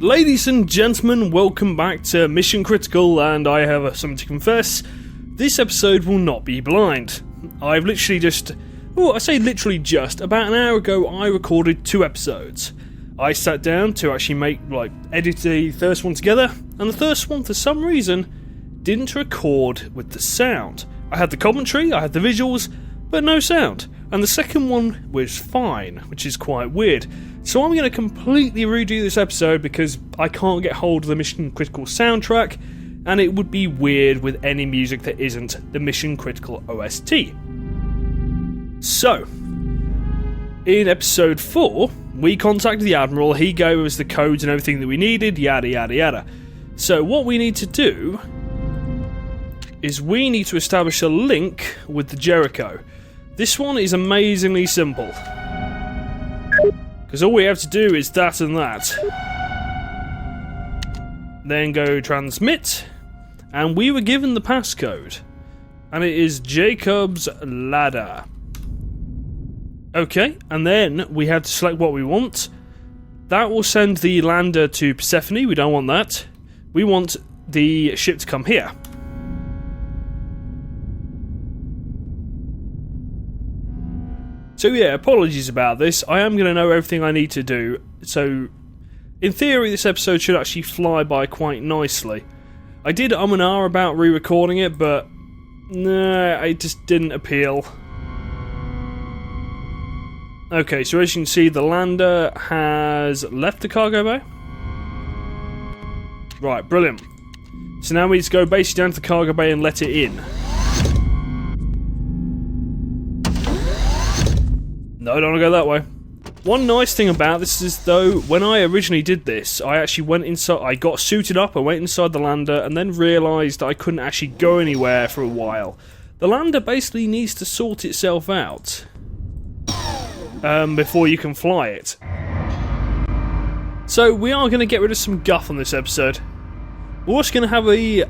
Ladies and gentlemen, welcome back to Mission Critical, and I have something to confess. This episode will not be blind. I've literally about an hour ago I recorded 2 episodes. I sat down to actually edit the first one together, and the first one for some reason didn't record with the sound. I had the commentary, I had the visuals, but no sound. And the second one was fine, which is quite weird. So I'm going to completely redo this episode because I can't get hold of the Mission Critical soundtrack, and it would be weird with any music that isn't the Mission Critical OST. So, in episode 4, we contacted the Admiral, he gave us the codes and everything that we needed, yada yada yada. So what we need to do is we need to establish a link with the Jericho. This one is amazingly simple, because all we have to do is that and that. Then go transmit, and we were given the passcode, and it is Jacob's Ladder. Okay, and then we have to select what we want. That will send the lander to Persephone. We don't want that. We want the ship to come here. So yeah, apologies about this. I am going to know everything I need to do. So, in theory, this episode should actually fly by quite nicely. I did and ah about re-recording it, but nah, it just didn't appeal. Okay, so as you can see, the lander has left the cargo bay. Right, brilliant. So now we need to go basically down to the cargo bay and let it in. No, don't want to go that way. One nice thing about this is, though, when I originally did this, I actually went inside, I got suited up, I went inside the lander, and then realised I couldn't actually go anywhere for a while. The lander basically needs to sort itself out before you can fly it. So we are going to get rid of some guff on this episode. We're also going to have a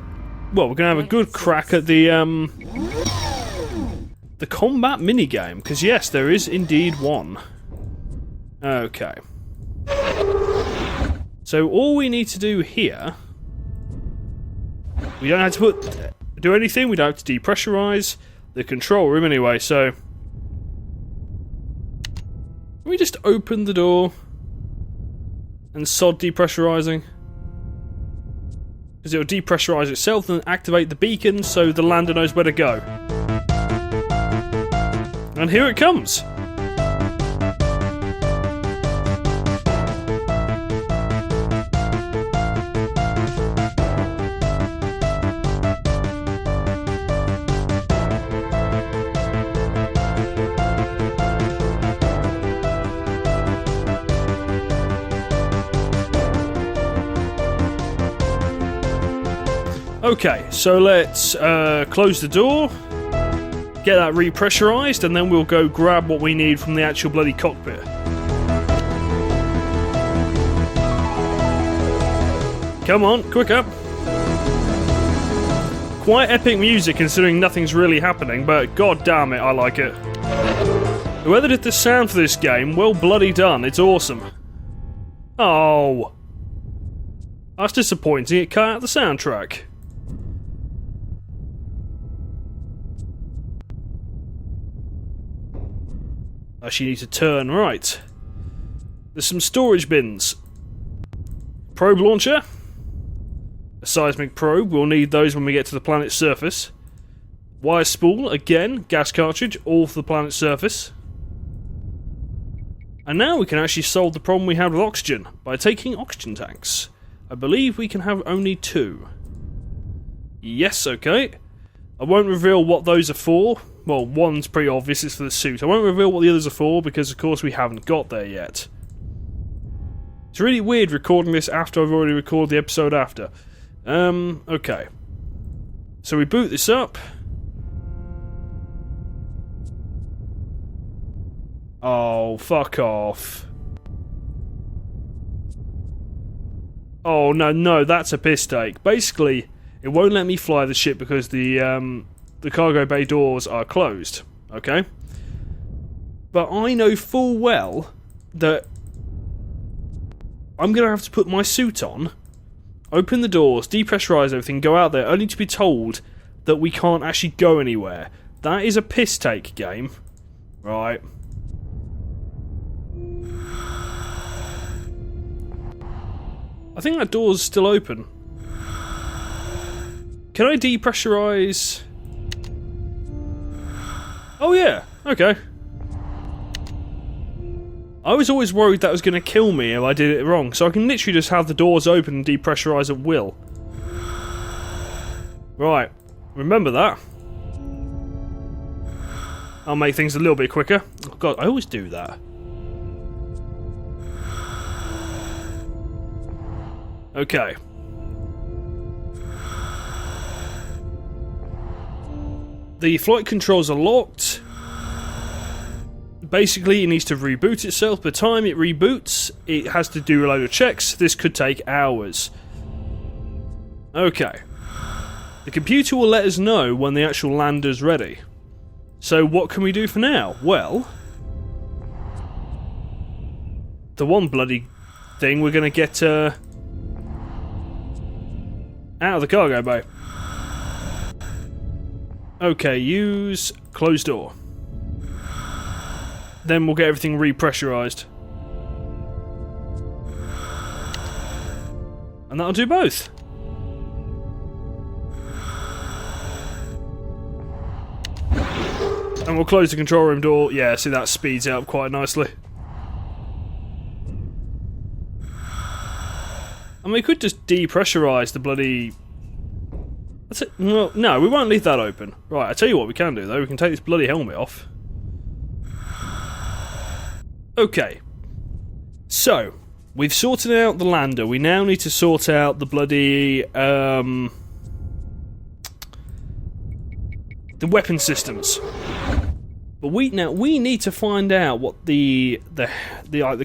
good crack at the combat minigame, because yes, there is indeed one. Okay. So all we need to do here, we don't have to do anything, we don't have to depressurize the control room anyway, so we just open the door and sod depressurizing, because it'll depressurize itself and activate the beacon so the lander knows where to go. And here it comes! Okay, so let's close the door, get that repressurized, and then we'll go grab what we need from the actual bloody cockpit. Come on, quick up. Quite epic music considering nothing's really happening, but god damn it, I like it. Whoever did the sound for this game, well bloody done, it's awesome. Oh. That's disappointing, it cut out the soundtrack. I actually need to turn right. There's some storage bins. Probe launcher. A seismic probe, we'll need those when we get to the planet's surface. Wire spool, again, gas cartridge, all for the planet's surface. And now we can actually solve the problem we had with oxygen by taking oxygen tanks. I believe we can have only 2. Yes, okay. I won't reveal what those are for. Well, one's pretty obvious, it's for the suit. I won't reveal what the others are for because, of course, we haven't got there yet. It's really weird recording this after I've already recorded the episode after. Okay. So we boot this up. Oh, fuck off. Oh, no, that's a piss take. Basically, it won't let me fly the ship because the cargo bay doors are closed, okay? But I know full well that I'm going to have to put my suit on, open the doors, depressurize everything, go out there, only to be told that we can't actually go anywhere. That is a piss take game. Right. I think that door's still open. Can I depressurize? Oh yeah, okay. I was always worried that was going to kill me if I did it wrong, so I can literally just have the doors open and depressurize at will. Right, remember that. I'll make things a little bit quicker. Oh god, I always do that. Okay. The flight controls are locked. Basically, it needs to reboot itself. By the time it reboots, it has to do a load of checks. This could take hours. Okay. The computer will let us know when the actual lander's ready. So what can we do for now? Well, the one bloody thing we're going to get out of the cargo bay. Okay, use closed door. Then we'll get everything repressurized. And that'll do both. And we'll close the control room door. Yeah, see, that speeds it up quite nicely. And we could just depressurize the bloody... That's it. Well, no, we won't leave that open. Right, I tell you what we can do, though. We can take this bloody helmet off. Okay. So, we've sorted out the lander. We now need to sort out the bloody... the weapon systems. But we need to find out what the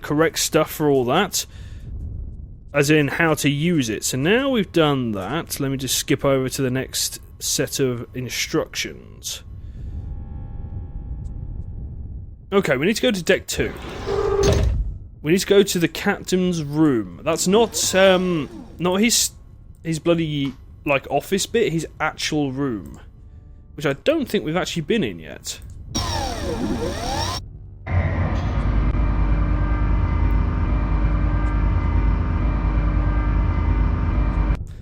correct stuff for all that, as in how to use it. So now we've done that, let me just skip over to the next set of instructions. Okay, we need to go to deck 2. We need to go to the captain's room. That's not his bloody like office bit, his actual room, which I don't think we've actually been in yet.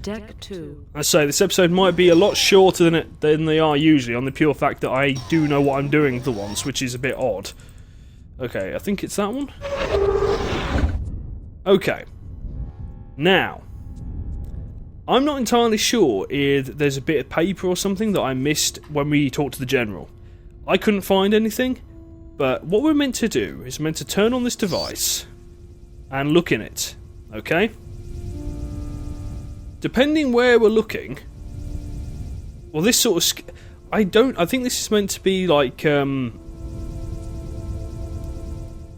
Deck 2. I say this episode might be a lot shorter than they are usually, on the pure fact that I do know what I'm doing for once, which is a bit odd. Okay, I think it's that one. Okay. Now, I'm not entirely sure if there's a bit of paper or something that I missed when we talked to the General. I couldn't find anything, but what we're meant to do is meant to turn on this device and look in it, okay? Depending where we're looking, well, this sort of... I think this is meant to be like...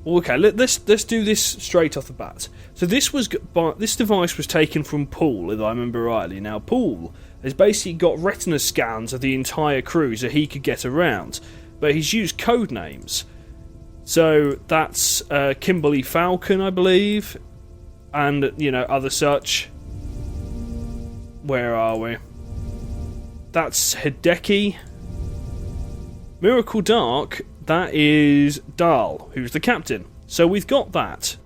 Okay, let's do this straight off the bat. So this device was taken from Paul, if I remember rightly. Now, Paul has basically got retina scans of the entire crew so he could get around, but he's used code names. So that's Kimberly Falcon, I believe, and other such. Where are we? That's Hideki. Miracle Dark, that is Dahl, who's the captain. So we've got that.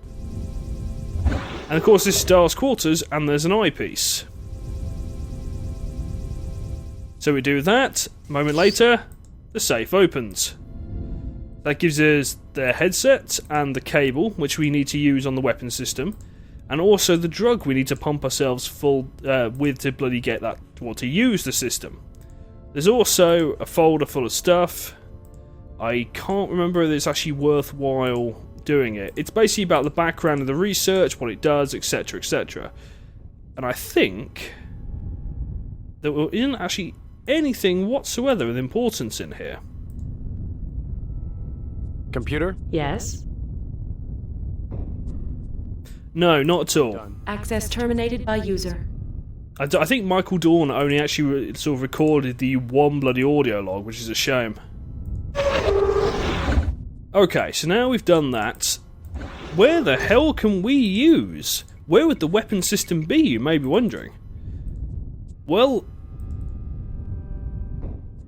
And of course this is Dahl's quarters, and there's an eyepiece. So we do that. A moment later, the safe opens. That gives us the headset and the cable, which we need to use on the weapon system. And also the drug we need to pump ourselves full with to bloody get that, well, to use the system. There's also a folder full of stuff. I can't remember if it's actually worthwhile doing it. It's basically about the background of the research, what it does, etc, etc. And I think there isn't actually anything whatsoever of importance in here. Computer? Yes. No, not at all. Done. Access terminated by user. I think Michael Dawn only actually sort of recorded the one bloody audio log, which is a shame. Okay, so now we've done that. Where the hell can we use Where would the weapon system be, you may be wondering? Well,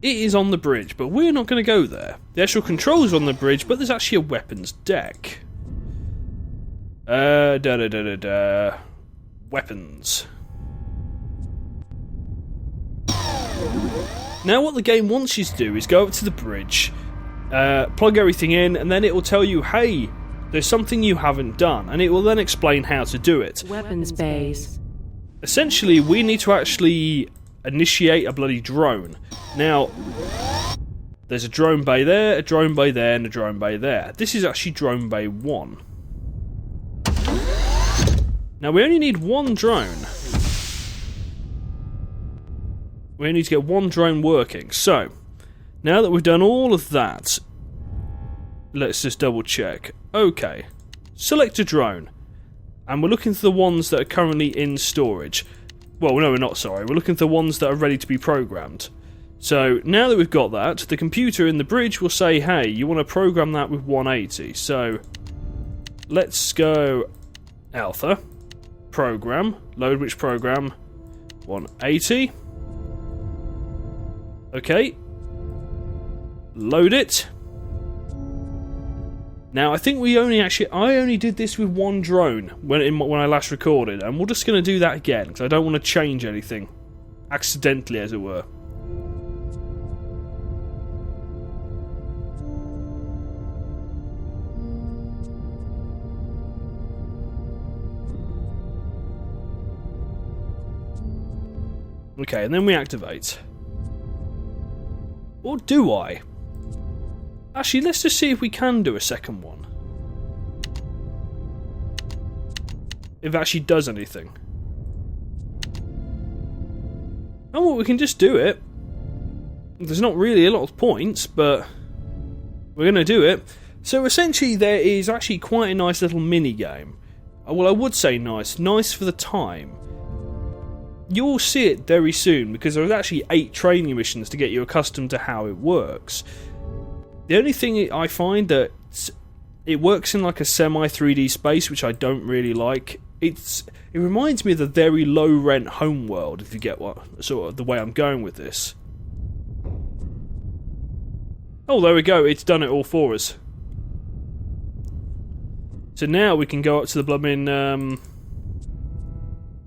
it is on the bridge, but we're not going to go there. The actual controls are on the bridge, but there's actually a weapons deck. Weapons. Now what the game wants you to do is go up to the bridge, plug everything in, and then it will tell you, hey, there's something you haven't done, and it will then explain how to do it. Weapons bays. Essentially, we need to actually initiate a bloody drone. Now, there's a drone bay there, a drone bay there, and a drone bay there. This is actually drone bay 1. Now, we only need one drone. We need to get one drone working. So, now that we've done all of that, let's just double check. Okay, select a drone. And we're looking for the ones that are currently in storage. Well, no, we're not, sorry. We're looking for the ones that are ready to be programmed. So, now that we've got that, the computer in the bridge will say, hey, you want to program that with 180. So, let's go alpha, program, load which program, 180. Okay. Load it. Now, I think I only did this with one drone when I last recorded, and we're just going to do that again, because I don't want to change anything. Accidentally, as it were. Okay, and then we activate. Or do I? Actually, let's just see if we can do a second one. If it actually does anything. Oh, well, we can just do it. There's not really a lot of points, but we're going to do it. So essentially, there is actually quite a nice little mini game. Well, I would say nice. Nice for the time. You'll see it very soon, because there's actually 8 training missions to get you accustomed to how it works. The only thing I find that it works in like a semi-3D space, which I don't really like. It reminds me of the very low-rent Homeworld, if you get what sort of the way I'm going with this. Oh, there we go. It's done it all for us. So now we can go up to the blooming.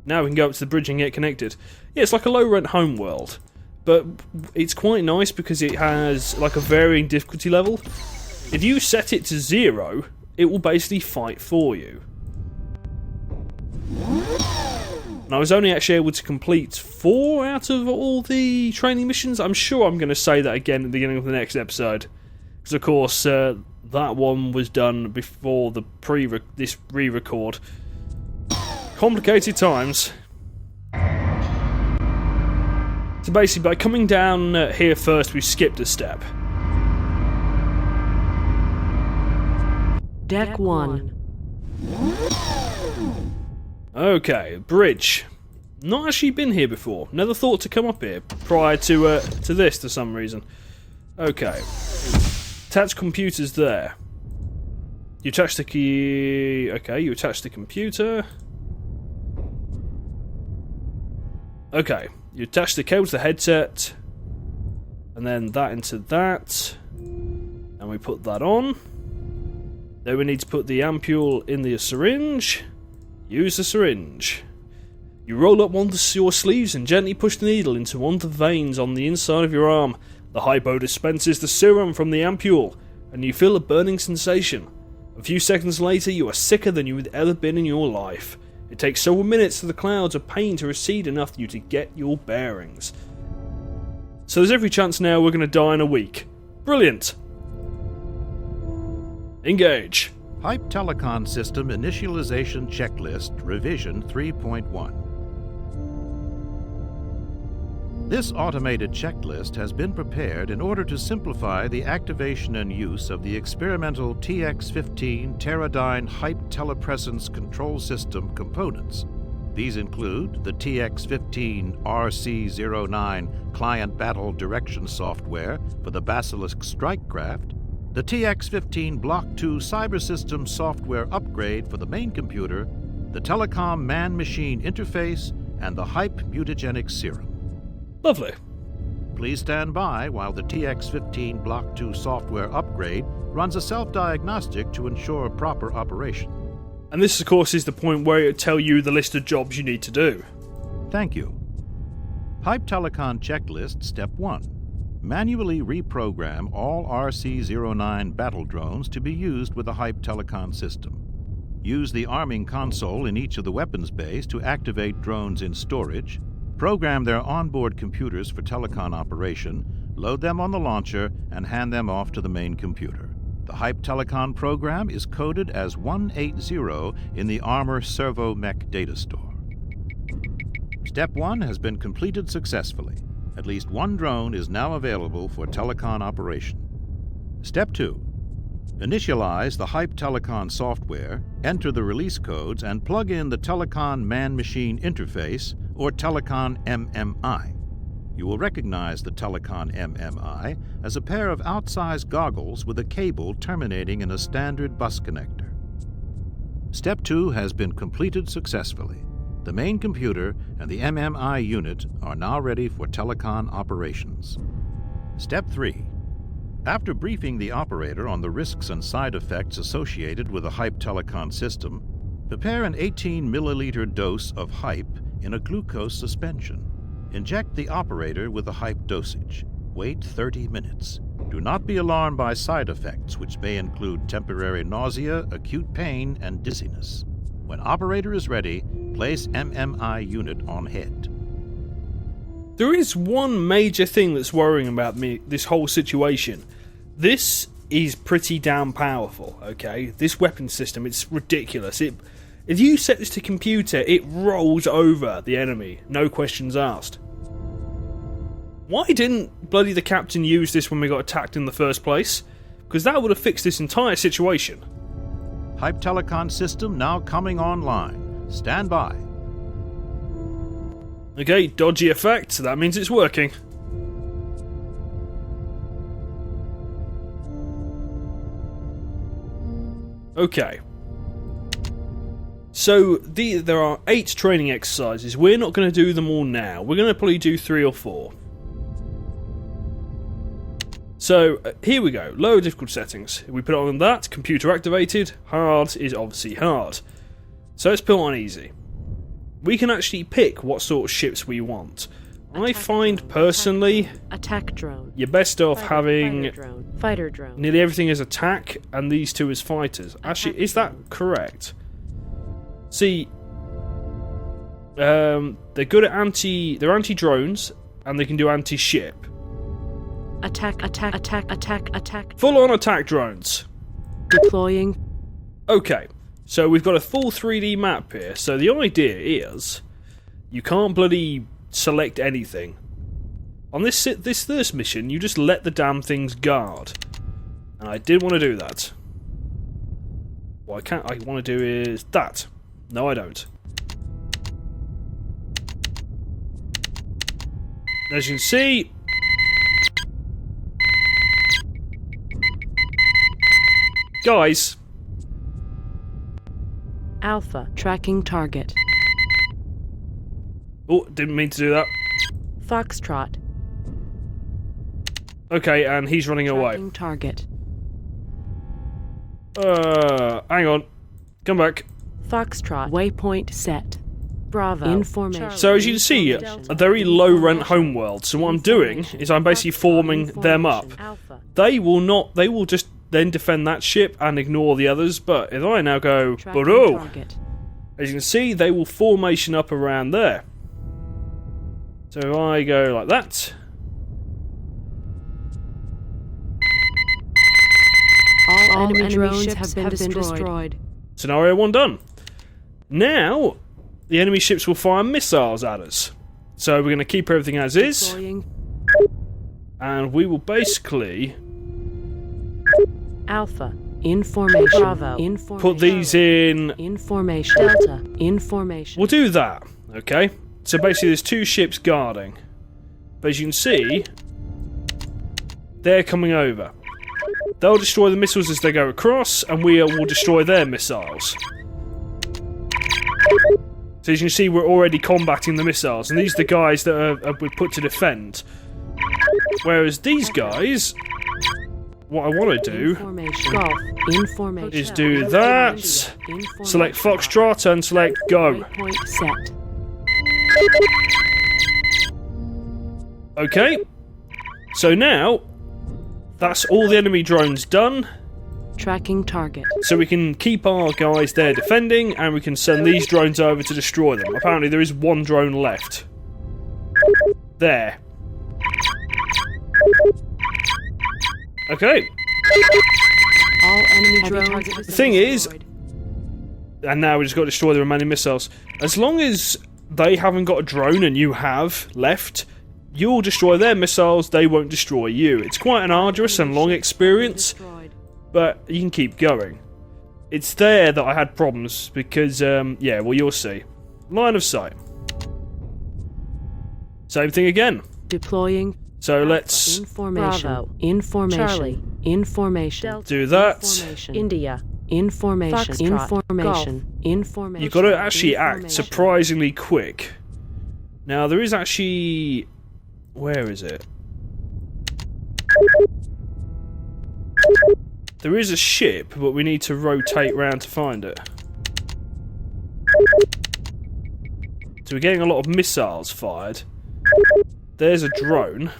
Now we can go up to the bridge and get connected. Yeah, it's like a low-rent Homeworld. But it's quite nice because it has like a varying difficulty level. If you set it to 0, it will basically fight for you. And I was only actually able to complete 4 out of all the training missions. I'm sure I'm going to say that again at the beginning of the next episode. Because of course, that one was done before the this re-record. Complicated times. So basically, by coming down here first, we skipped a step. Deck 1. Okay, bridge. Not actually been here before. Never thought to come up here prior to this for some reason. Okay. Attach computers there. You attach the key. Okay, you attach the computer. Okay. You attach the cable to the headset, and then that into that, and we put that on. Then we need to put the ampule in the syringe. Use the syringe. You roll up one of your sleeves and gently push the needle into one of the veins on the inside of your arm. The hypo dispenses the serum from the ampule, and you feel a burning sensation. A few seconds later, you are sicker than you had ever been in your life. It takes several minutes for the clouds of pain to recede enough for you to get your bearings. So there's every chance now we're going to die in a week. Brilliant! Engage. Hype Telecon System Initialization Checklist Revision 3.1. This automated checklist has been prepared in order to simplify the activation and use of the experimental TX15 Teradyne Hype Telepresence Control System components. These include the TX15 RC09 Client Battle Direction Software for the Basilisk Strike Craft, the TX15 Block 2 Cyber System Software Upgrade for the main computer, the telecom man-machine interface, and the hype mutagenic serum. Lovely. Please stand by while the TX-15 Block 2 software upgrade runs a self-diagnostic to ensure proper operation. And this, of course, is the point where it'll tell you the list of jobs you need to do. Thank you. Hype Telecom Checklist Step 1. Manually reprogram all RC-09 battle drones to be used with the Hype Telecom system. Use the arming console in each of the weapons bays to activate drones in storage, program their onboard computers for telecom operation, load them on the launcher, and hand them off to the main computer. The Hype Telecom program is coded as 180 in the Armor Servo Mech data store. Step 1 has been completed successfully. At least one drone is now available for telecom operation. Step 2. Initialize the Hype Telecom software, enter the release codes, and plug in the Telecom Man-Machine Interface, or Telecom MMI. You will recognize the Telecom MMI as a pair of outsized goggles with a cable terminating in a standard bus connector. Step 2 has been completed successfully. The main computer and the MMI unit are now ready for telecom operations. Step 3. After briefing the operator on the risks and side effects associated with the Hype Telecom system, prepare an 18 milliliter dose of Hype in a glucose suspension. Inject the operator with the Hype dosage. Wait 30 minutes. Do not be alarmed by side effects, which may include temporary nausea, acute pain, and dizziness. When operator is ready, place MMI unit on head. There is one major thing that's worrying about me, this whole situation. This is pretty damn powerful, okay? This weapon system, it's ridiculous. If you set this to computer, it rolls over the enemy, no questions asked. Why didn't bloody the captain use this when we got attacked in the first place? Because that would have fixed this entire situation. Hype Telecom system now coming online. Stand by. Okay, dodgy effect, so that means it's working. Okay. So, there are 8 training exercises. We're not going to do them all now. We're going to probably do 3 or 4. So, here we go. Low difficult settings. If we put it on that, computer activated. Hard is obviously hard. So let's put it on easy. We can actually pick what sort of ships we want. I find personally, attack drone. You're best off having fighter drone. Nearly everything is attack, and these 2 as fighters. Actually, is that correct? See, they're good at they're anti-drones, and they can do anti-ship. Attack. Full-on attack drones. Deploying. Okay, so we've got a full 3D map here, so the idea is you can't bloody select anything. On this first mission, you just let the damn things guard. And I did want to do that. What I want to do is that. No, I don't. As you can see, guys. Alpha tracking target. Oh, didn't mean to do that. Foxtrot. Okay, and he's running away. Tracking target. Hang on. Come back. Foxtrot. Waypoint set. Bravo. Information. So as you can see, a very low-rent homeworld. So what I'm doing is I'm basically forming them up. They will just then defend that ship and ignore the others. But if I now go, as you can see, they will formation up around there. So if I go like that. All enemy drones have been destroyed. Scenario 1 done. Now, the enemy ships will fire missiles at us. So we're going to keep everything as is. And we will basically... Alpha. Information. Bravo. Information. Put these in... Information. Delta. Information. We'll do that, okay? So basically there's 2 ships guarding. But as you can see, they're coming over. They'll destroy the missiles as they go across, and we will destroy their missiles. So as you can see, we're already combating the missiles, and these are the guys that we're put to defend. Whereas these guys, what I want to do is do that, select Foxtrot, and select Go. Okay, so now, that's all the enemy drones done. Tracking target. So we can keep our guys there defending, and we can send these drones over to destroy them. Apparently there is one drone left. There. Okay. All enemy drones. The thing is, and now we just got to destroy the remaining missiles. As long as they haven't got a drone and you have left, you'll destroy their missiles, they won't destroy you. It's quite an arduous and long experience, but you can keep going. It's there that I had problems because, yeah, well, you'll see. Line of sight. Same thing again. Deploying. So let's Information. Bravo. Information. Charlie. Information. Delta. Do that. Information. India. Information. Foxtrot. Information. Golf. Information. You've got to actually act surprisingly quick. Now, there is actually... Where is it? There is a ship, but we need to rotate round to find it. So we're getting a lot of missiles fired. There's a drone.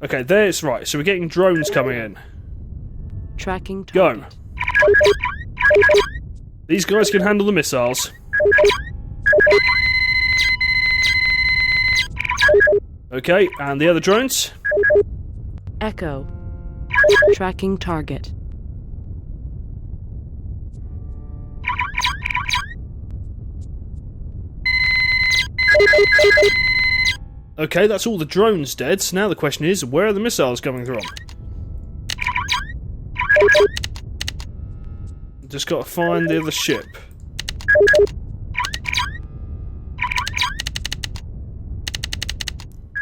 Okay, there's... Right, so we're getting drones coming in. Tracking target. Go. These guys can handle the missiles. Okay, and the other drones? Echo. Tracking target. Okay, that's all the drones dead. So now the question is, where are the missiles coming from? Just gotta find the other ship.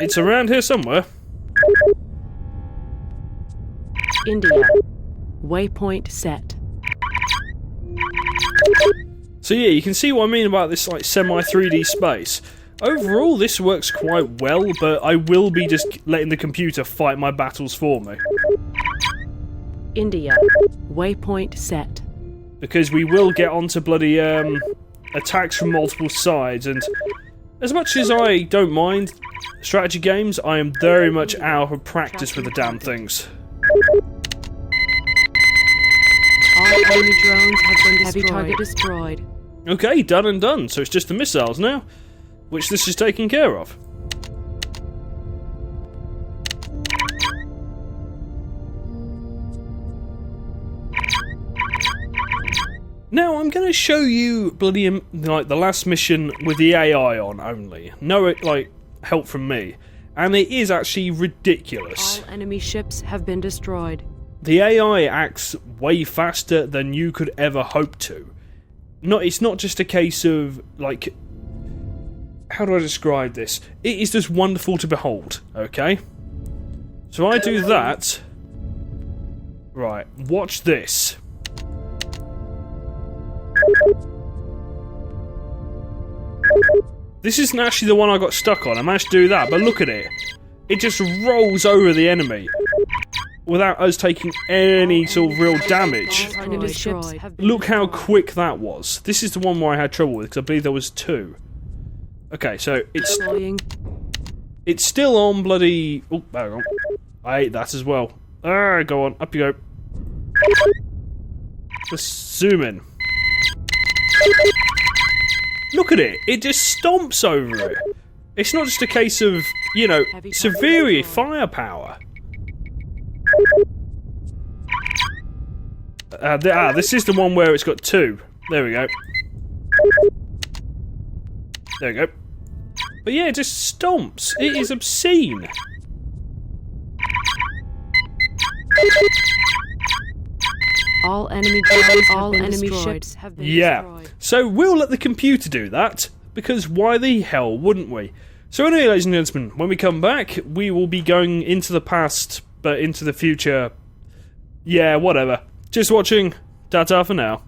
It's around here somewhere. India. Waypoint set. So yeah, you can see what I mean about this like semi-3D space. Overall, this works quite well, but I will be just letting the computer fight my battles for me. India. Waypoint set. Because we will get onto bloody attacks from multiple sides, and as much as I don't mind strategy games, I am very much out of practice with the damn things. All enemy drones have been destroyed. Heavy target destroyed. Okay, done and done. So it's just the missiles now, which this is taking care of. Now I'm going to show you bloody like the last mission with the AI on only. No like help from me, and it is actually ridiculous. All enemy ships have been destroyed. The AI acts way faster than you could ever hope to. It's not just a case of like, how do I describe this? It is just wonderful to behold. Okay, so I do that. Right, watch this. This isn't actually the one I got stuck on. I managed to do that, but look at it. It just rolls over the enemy without us taking any sort of real damage. Look how quick that was. This is the one where I had trouble with, because I believe there was two. Okay, so it's still on bloody... Oh, hang on. I ate that as well. Ah, go on. Up you go. Just zoom in. Look at it. It just stomps over it. It's not just a case of, you know, severe firepower. This is the one where it's got two. There we go. There we go. But yeah, it just stomps. It is obscene. All enemy drones, all enemy ships have been destroyed. So we'll let the computer do that, because why the hell wouldn't we? So anyway, ladies and gentlemen, when we come back, we will be going into the past, but into the future. Yeah, whatever. Just watching. Ta-ta for now.